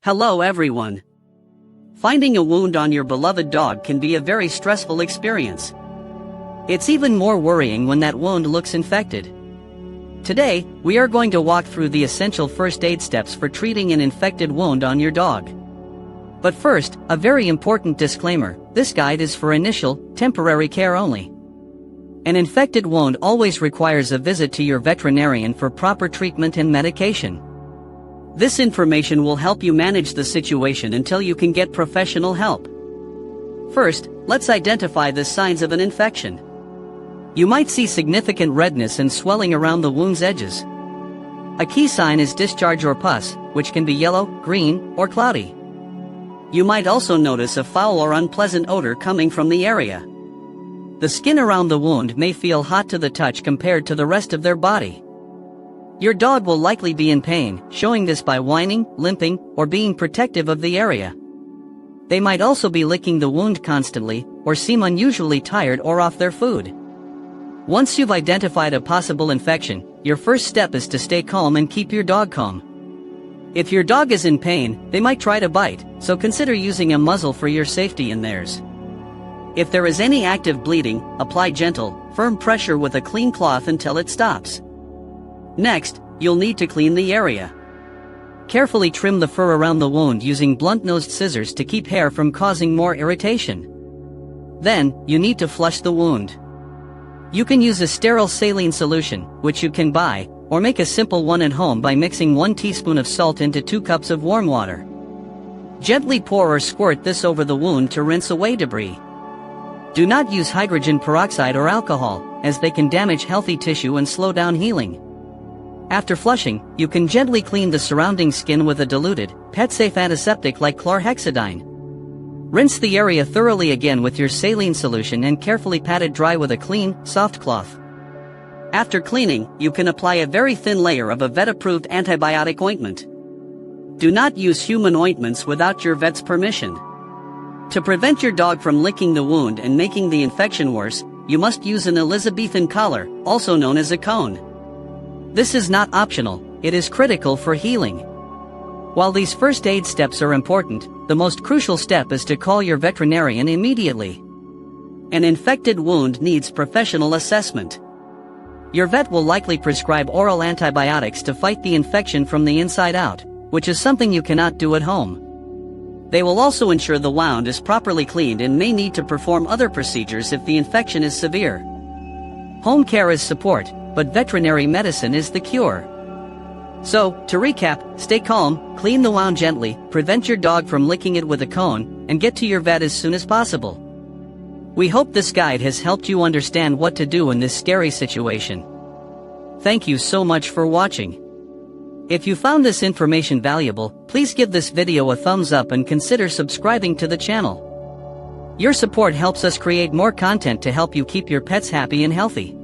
Hello everyone. Finding a wound on your beloved dog can be a very stressful experience. It's even more worrying when that wound looks infected. Today, we are going to walk through the essential first aid steps for treating an infected wound on your dog. But first, a very important disclaimer: this guide is for initial, temporary care only. An infected wound always requires a visit to your veterinarian for proper treatment and medication. This information will help you manage the situation until you can get professional help. First, let's identify the signs of an infection. You might see significant redness and swelling around the wound's edges. A key sign is discharge or pus, which can be yellow, green, or cloudy. You might also notice a foul or unpleasant odor coming from the area. The skin around the wound may feel hot to the touch compared to the rest of their body. Your dog will likely be in pain, showing this by whining, limping, or being protective of the area. They might also be licking the wound constantly, or seem unusually tired or off their food. Once you've identified a possible infection, your first step is to stay calm and keep your dog calm. If your dog is in pain, they might try to bite, so consider using a muzzle for your safety and theirs. If there is any active bleeding, apply gentle, firm pressure with a clean cloth until it stops. Next, you'll need to clean the area. Carefully trim the fur around the wound using blunt-nosed scissors to keep hair from causing more irritation. Then, you need to flush the wound. You can use a sterile saline solution, which you can buy, or make a simple one at home by mixing 1 teaspoon of salt into 2 cups of warm water. Gently pour or squirt this over the wound to rinse away debris. Do not use hydrogen peroxide or alcohol, as they can damage healthy tissue and slow down healing. After flushing, you can gently clean the surrounding skin with a diluted, pet-safe antiseptic like chlorhexidine. Rinse the area thoroughly again with your saline solution and carefully pat it dry with a clean, soft cloth. After cleaning, you can apply a very thin layer of a vet-approved antibiotic ointment. Do not use human ointments without your vet's permission. To prevent your dog from licking the wound and making the infection worse, you must use an Elizabethan collar, also known as a cone. This is not optional, it is critical for healing. While these first aid steps are important, the most crucial step is to call your veterinarian immediately. An infected wound needs professional assessment. Your vet will likely prescribe oral antibiotics to fight the infection from the inside out, which is something you cannot do at home. They will also ensure the wound is properly cleaned and may need to perform other procedures if the infection is severe. Home care is support, but veterinary medicine is the cure. So, to recap, stay calm, clean the wound gently, prevent your dog from licking it with a cone, and get to your vet as soon as possible. We hope this guide has helped you understand what to do in this scary situation. Thank you so much for watching. If you found this information valuable, please give this video a thumbs up and consider subscribing to the channel. Your support helps us create more content to help you keep your pets happy and healthy.